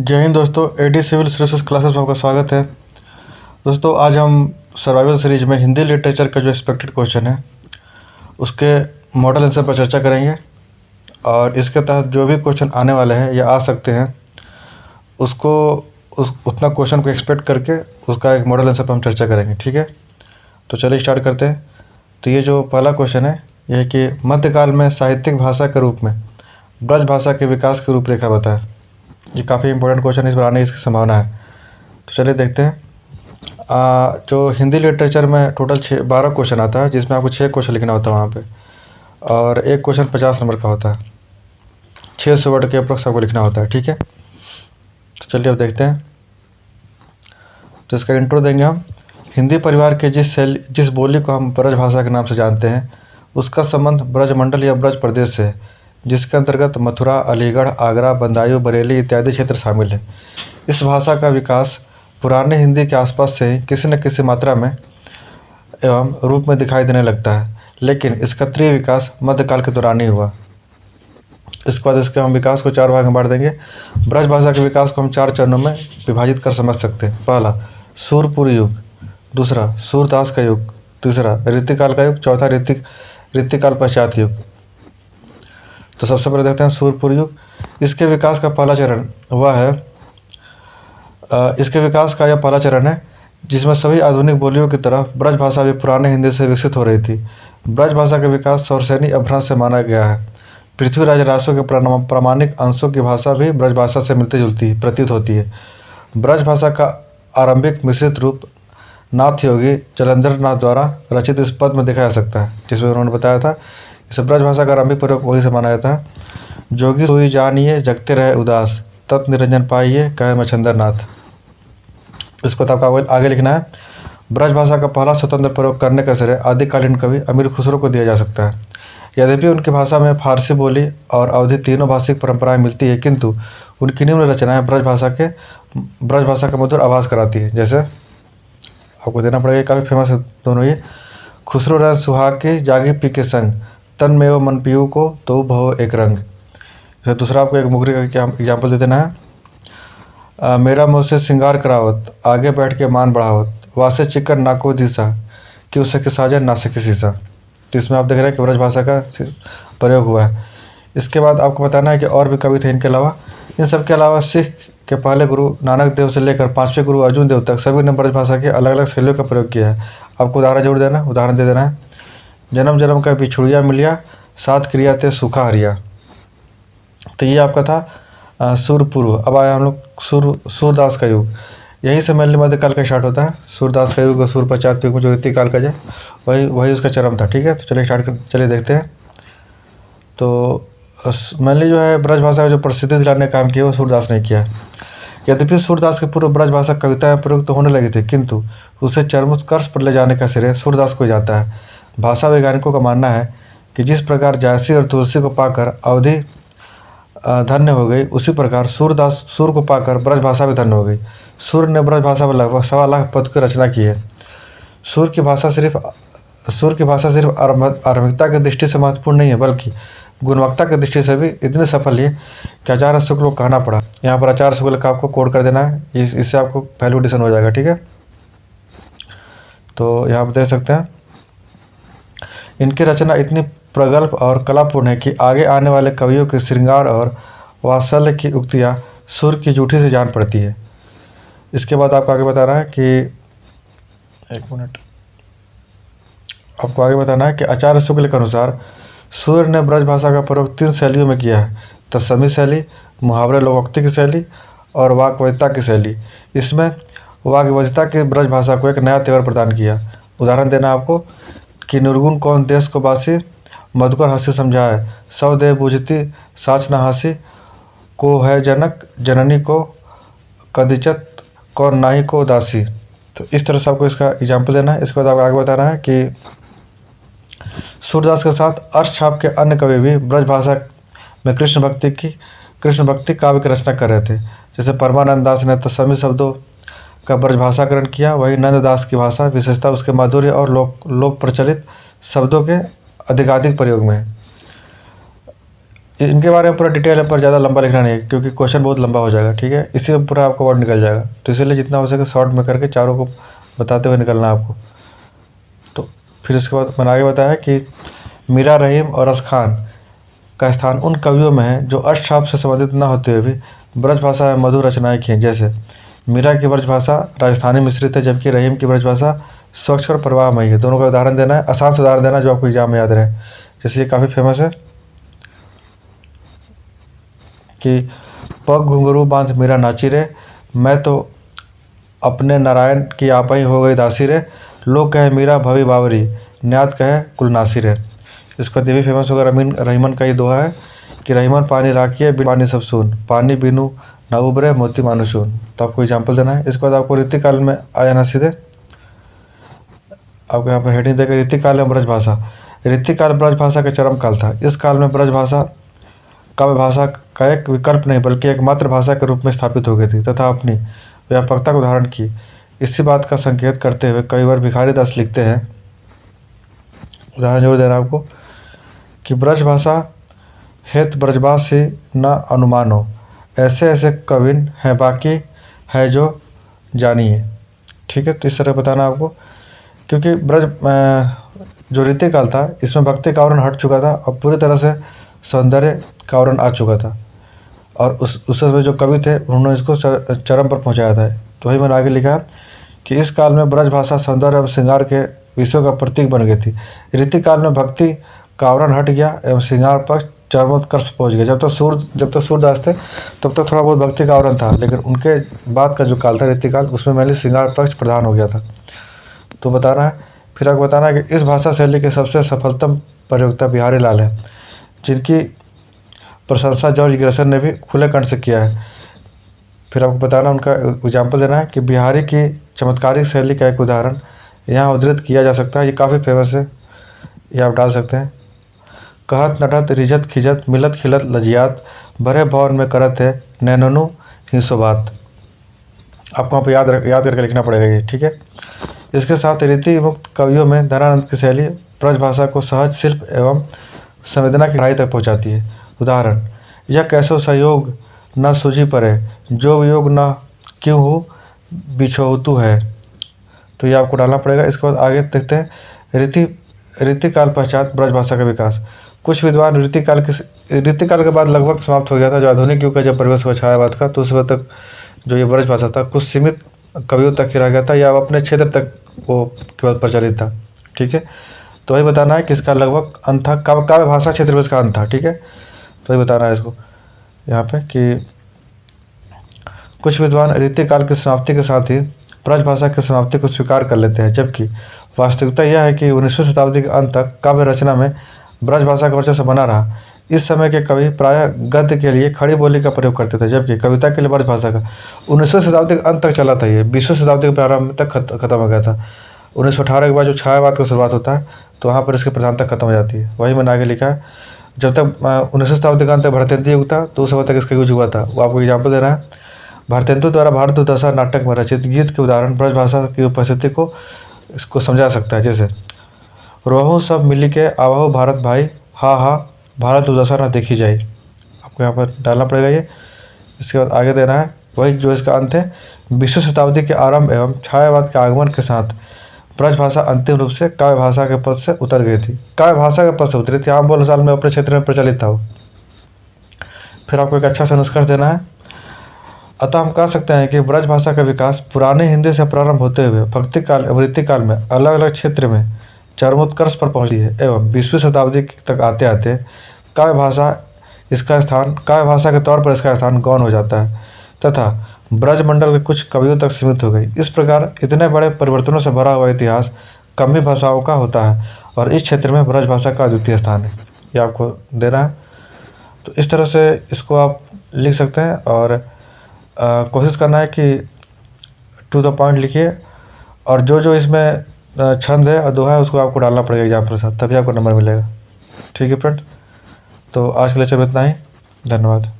जय हिंद दोस्तों, AD civil services classes में आपका स्वागत है। दोस्तों आज हम सर्वाइवल सीरीज में हिंदी लिटरेचर का जो एक्सपेक्टेड क्वेश्चन है उसके मॉडल आंसर पर चर्चा करेंगे और इसके तहत जो भी क्वेश्चन आने वाले हैं या आ सकते हैं उसको उतना क्वेश्चन को एक्सपेक्ट करके उसका एक मॉडल आंसर पर हम चर्चा करेंगे। ठीक है, तो चलिए स्टार्ट करते हैं। तो ये जो पहला क्वेश्चन है यह है कि मध्यकाल में साहित्यिक भाषा के रूप में ब्रज भाषा के विकास की रूपरेखा बताएं। ये काफ़ी इंपॉर्टेंट क्वेश्चन है, इस बार आने की संभावना है। तो चलिए देखते हैं। जो हिंदी लिटरेचर में टोटल 12 क्वेश्चन आता है, जिसमें आपको 6 क्वेश्चन लिखना होता है वहाँ पे, और एक क्वेश्चन 50 नंबर का होता है। 600 वर्ड के अप्रोक्स आपको लिखना होता है। ठीक है, तो चलिए अब देखते हैं। तो इसका इंट्रो देंगे हम। हिंदी परिवार के जिस बोली को हम ब्रज भाषा के नाम से जानते हैं उसका संबंध ब्रजमंडल या ब्रज प्रदेश से है, जिसके अंतर्गत मथुरा, अलीगढ़, आगरा, बदायूं, बरेली इत्यादि क्षेत्र शामिल हैं। इस भाषा का विकास पुराने हिंदी के आसपास से ही किसी न किसी मात्रा में एवं रूप में दिखाई देने लगता है, लेकिन इसका तीव्र विकास मध्यकाल के दौरान ही हुआ। इसके बाद इसके हम विकास को 4 भाग में बांट देंगे। ब्रज भाषा के विकास को हम 4 चरणों में विभाजित कर समझ सकते हैं। पहला सूरपुर युग, दूसरा सूरदास का युग, तीसरा रीतिकाल का युग, चौथा रीतिकाल पश्चात युग। तो सबसे पहले देखते हैं सूरपुर युग। इसके विकास का पहला चरण वह है इसके विकास का यह पहला चरण है जिसमें सभी आधुनिक बोलियों की तरह ब्रज भाषा भी पुराने हिंदी से विकसित हो रही थी। ब्रज भाषा का विकास सौरसेनी अपभ्रंश से माना गया है। पृथ्वीराज रासो के प्रामाणिक अंशों की भाषा भी ब्रज भाषा से मिलती जुलती प्रतीत होती है। ब्रज भाषा का आरंभिक मिश्रित रूप नाथ योगी जलंधर नाथ द्वारा रचित इस पद में देखा जा सकता है, जिसमें उन्होंने बताया था इस ब्रज भाषा का आरंभिक प्रयोग वही से माना जाता है। जोगी सोई जानिए जगते रहे उदास, तत् निरंजन पाइए कहे मच्छंदर नाथ। इसको तो आपको आगे लिखना है। ब्रज भाषा का पहला स्वतंत्र प्रयोग करने का श्रेय आदिकालीन कवि अमीर खुसरो को दिया जा सकता है। यद्यपि उनकी भाषा में फारसी बोली और अवधी तीनों भाषिक परंपराएं मिलती है, किंतु उनकी निम्न रचनाएं ब्रज भाषा का मधुर आभास कराती है। जैसे आपको देना पड़ेगा, काफ़ी फेमस है दोनों ये। खुसरो रह सुहाग के जागी पी के संग, तन में वो मन पीयू को तो भव एक रंग। जैसे दूसरा आपको एक मुगरी का एग्जाम्पल दे देना है। मेरा मुझसे श्रृंगार करावत, आगे बैठ के मान बढ़ावत, वासे चिकन नाको दिशा, कि उससे के साजन ना सके शीशा। तो इसमें आप देख रहे हैं कि ब्रज भाषा का प्रयोग हुआ है। इसके बाद आपको बताना है कि और भी कवि थे इनके अलावा। इन सब के अलावा सिख के पहले गुरु नानक देव से लेकर 5वें गुरु अर्जुन देव तक सभी ने ब्रज भाषा के अलग अलग शैलियों का प्रयोग किया है। आपको उदाहरण दे देना है। जन्म जन्म का बिछुड़िया मिलिया, सात क्रिया ते सूखा हरिया। तो ये आपका था सूरपूर्व। अब आया हम लोग सूरदास का युग। यहीं से मेनली मध्यकाल का स्टार्ट होता है। सूरदास का युग, सूर पश्चात युग में जो रीतिकाल का जो वही उसका चरम था। ठीक है, तो चलिए देखते हैं। तो मेनली जो है ब्रज भाषा का जो प्रसिद्धि दिलाने का काम किया वो सूरदास ने किया। यद्यपि सूरदास के पूर्व ब्रज भाषा कविताएं प्रयुक्त तो होने लगी थी, किंतु उसे चरमोत्कर्ष पर ले जाने का श्रेय सूरदास को जाता है। भाषा वैज्ञानिकों का मानना है कि जिस प्रकार जायसी और तुलसी को पाकर अवधि धन्य हो गई, उसी प्रकार सूर को पाकर ब्रज भाषा भी धन्य हो गई। सूर ने ब्रज भाषा में लगभग 1.25 लाख पद की रचना की है। सूर की भाषा सिर्फ आरंभिकता की दृष्टि से महत्वपूर्ण नहीं है, बल्कि गुणवत्ता की दृष्टि से भी इतनी सफल है कि आचार्य शुक्ल को कहना पड़ा। यहाँ पर आचार्य शुक्ल का आपको कोड कर देना है, इससे आपको वैल्यू एडिशन हो जाएगा। ठीक है, तो यहाँ पर देख सकते हैं इनकी रचना इतनी प्रगल्भ और कलापूर्ण है कि आगे आने वाले कवियों के श्रृंगार और वात्सल्य की उक्तियाँ सुर की जूठी से जान पड़ती है। इसके बाद आपको आगे बता रहा है कि आपको आगे बताना है कि आचार्य शुक्ल के अनुसार सूर्य ने ब्रज भाषा का प्रयोग 3 शैलियों में किया है: तत्समी शैली, मुहावरे लोकोक्ति की शैली और वाक्वजता की शैली। इसमें वाग्वजता की ब्रज भाषा को एक नया तेवर प्रदान किया। उदाहरण देना आपको कि निर्गुण कौन देश को बासी, मधुकर हंसी समझाए, सौ देव बूझती साच न हंसी, को है जनक जननी को कदिचत, कौन नाही को दासी। तो इस तरह से आपको इसका एग्जाम्पल देना है। इसके बाद आपको आगे बताना है कि सूरदास के साथ अर्शछाप के अन्य कवि भी ब्रज भाषा में कृष्ण भक्ति काव्य की रचना कर रहे थे। जैसे परमानंद दास ने तत्समी शब्दों का ब्रज भाषाकरण किया, वही नंददास की भाषा विशेषता उसके माधुर्य और लोक प्रचलित शब्दों के अधिकाधिक प्रयोग में है। इनके बारे में पूरा डिटेल है, पर ज़्यादा लंबा लिखना नहीं है क्योंकि क्वेश्चन बहुत लंबा हो जाएगा, ठीक है। इसी में पूरा आपका वर्ड निकल जाएगा, तो इसीलिए जितना हो सके शॉर्ट में करके चारों को बताते हुए निकलना आपको। तो फिर उसके बाद मैंने आगे बताया कि मीरा, रहीम और रस खान का स्थान उन कवियों में है जो अष्टछाप से संबंधित न होते हुए भी ब्रज भाषा में मधुर रचनाएं की हैं। जैसे मीरा की ब्रज भाषा राजस्थानी मिश्रित है, जबकि रहीम की ब्रज भाषा स्वच्छ और प्रवाहमयी है। दोनों का उदाहरण देना है, आसान से उदाहरण देना जो आपको एग्जाम में याद रहे। जैसे ये काफ़ी फेमस है कि पग घुंघरू बांध मीरा नाची रे, मैं तो अपने नारायण की आपा ही हो गई दासी रे, लोग कहे मीरा भवी बावरी, न्यात कहे कुलनासी रे। इसका ये भी फेमस होगा रहीमन का ये दोहा है कि रहीमन पानी राखिए बिन पानी सब सून, पानी बिनु ना उबरे मोती मानुसून। तो आपको एग्जाम्पल देना है। इसके बाद आपको रीतिकाल में आ जाना सीधे। आपको यहाँ पर हेडिंग देकर रीतिकाल में ब्रज भाषा। रीतिकाल ब्रज भाषा का चरम काल था। इस काल में ब्रज भाषा काव्य भाषा का एक विकल्प नहीं बल्कि एकमात्र भाषा के रूप में स्थापित हो गई थी तथा अपनी व्यापकता को धारण की। इसी बात का संकेत करते हुए कई बार भिखारी दास लिखते हैं, उदाहरण जरूर देना आपको, कि ब्रज भाषा हेत ब्रजभाषी न अनुमानो, ऐसे ऐसे कविन हैं बाकी है जो जानिए। ठीक है, तो इस तरह बताना आपको, क्योंकि ब्रज जो रीतिकाल था इसमें भक्ति का आवरण हट चुका था और पूरी तरह से सौंदर्य का आवरण आ चुका था, और उस समय जो कवि थे उन्होंने इसको चरम पर पहुंचाया था। तो वही मैंने आगे लिखा कि इस काल में ब्रज भाषा सौंदर्य एवं श्रृंगार के विषयों का प्रतीक बन गई थी। रीतिकाल में भक्ति का आवरण हट गया एवं श्रृंगार पक्ष चरमोत्कर्ष पहुँच गया। जब तक सूरदास थे तब तक थोड़ा बहुत भक्ति का आवरण था, लेकिन उनके बाद का जो काल था रीतिकाल, उसमें मैंने श्रृंगार पक्ष प्रधान हो गया था। तो बताना है, फिर आपको बताना है कि इस भाषा शैली के सबसे सफलतम प्रयोक्ता बिहारी लाल हैं, जिनकी प्रशंसा जॉर्ज ग्रेसन ने भी खुले कंठ से किया है। फिर आपको बताना, उनका एग्जाम्पल देना है कि बिहारी की चमत्कारिक शैली का एक उदाहरण यहाँ उद्धृत किया जा सकता है। ये काफ़ी फेमस है, ये आप डाल सकते हैं। कहत नटत रिझत खिजत मिलत खिलत लजियात, भरे भवन में करत है नैननु हिंसो बात। आपको वहाँ पर याद करके लिखना पड़ेगा ये, ठीक है। इसके साथ रीति मुक्त कवियों में धनानंद की शैली ब्रज भाषा को सहज शिल्प एवं संवेदना की गहराई तक पहुँचाती है। उदाहरण, यह कैसो सहयोग न सूझी पड़े, जो वियोग न क्यों हो बिछोतु है। तो ये आपको डालना पड़ेगा। इसके बाद आगे देखते हैं रीतिकाल पश्चात ब्रज भाषा का विकास। कुछ विद्वान रीतिकाल के बाद लगभग समाप्त हो गया था। जो आधुनिक युग का जब परिवेश हुआ छायावाद का, तो उस वक्त तक जो ये ब्रज भाषा था कुछ सीमित कवियों तक ही रह गया था, या अपने क्षेत्र तक वो केवल प्रचलित था। ठीक है, तो वही बताना है कि इसका लगभग अंत था, काव्य भाषा क्षेत्र में इसका अंत था। ठीक है, तो वही बताना है इसको यहाँ पे कि कुछ विद्वान रीतिकाल की समाप्ति के साथ ही ब्रज भाषा की समाप्ति को स्वीकार कर लेते हैं, जबकि वास्तविकता यह है कि 19वीं शताब्दी के अंत तक काव्य रचना में ब्रज भाषा का वर्चस्व बना रहा। इस समय के कवि प्रायः गद्य के लिए खड़ी बोली का प्रयोग करते थे, जबकि कविता के लिए ब्रज भाषा का 19वीं शताब्दी के अंत तक चला था। ये 20वीं शताब्दी के प्रारंभ तक खत्म हो गया था। 1918 के बाद जो छायावाद की शुरुआत होता है, तो वहाँ पर इसकी प्रधानता खत्म हो जाती है। वही मैंने आगे लिखा है, जब तक 19वीं शताब्दी का अंत तक भरतेंदु युग था, तो उस समय तक इसका यूज हुआ था। वो आपको एग्जाम्पल देना है। भारतेंदु द्वारा भारत दुर्दशा नाटक में रचित गीत के उदाहरण ब्रज भाषा की उपस्थिति को इसको समझा सकता है। जैसे रोहू सब मिली के आवहु भारत भाई, हा हा भारत दुर्दशा न देखी जाए। आपको यहाँ पर डालना पड़ेगा ये। इसके बाद आगे देना है वही जो इसका अंत है। 20वीं शताब्दी के आरंभ एवं छायावाद के आगमन के साथ ब्रज भाषा अंतिम रूप से काव्य भाषा के पद से उतर गई थी। काव्य भाषा के पद से उतरी थी, आम बोलचाल में अपने क्षेत्र में प्रचलित था वो। फिर आपको एक अच्छा सा निष्कर्ष देना है। अतः हम कह सकते हैं कि ब्रज भाषा का विकास पुराने हिंदी से प्रारंभ होते हुए भक्ति काल एवं रीतिकाल में अलग अलग क्षेत्र में चरमोत्कर्ष पर पहुंची है, एवं 20वीं शताब्दी तक आते आते काव्य भाषा के तौर पर इसका स्थान गौण हो जाता है तथा ब्रजमंडल के कुछ कवियों तक सीमित हो गई। इस प्रकार इतने बड़े परिवर्तनों से भरा हुआ इतिहास कम ही भाषाओं का होता है, और इस क्षेत्र में ब्रज भाषा का अद्वितीय स्थान है। ये आपको देना है। तो इस तरह से इसको आप लिख सकते हैं, और कोशिश करना है कि टू द पॉइंट लिखिए, और जो इसमें छंद है और दोहा है उसको आपको डालना पड़ेगा एग्जाम के साथ, तभी आपको नंबर मिलेगा। ठीक है फ्रेंड, तो आज के लेक्चर में इतना ही। धन्यवाद।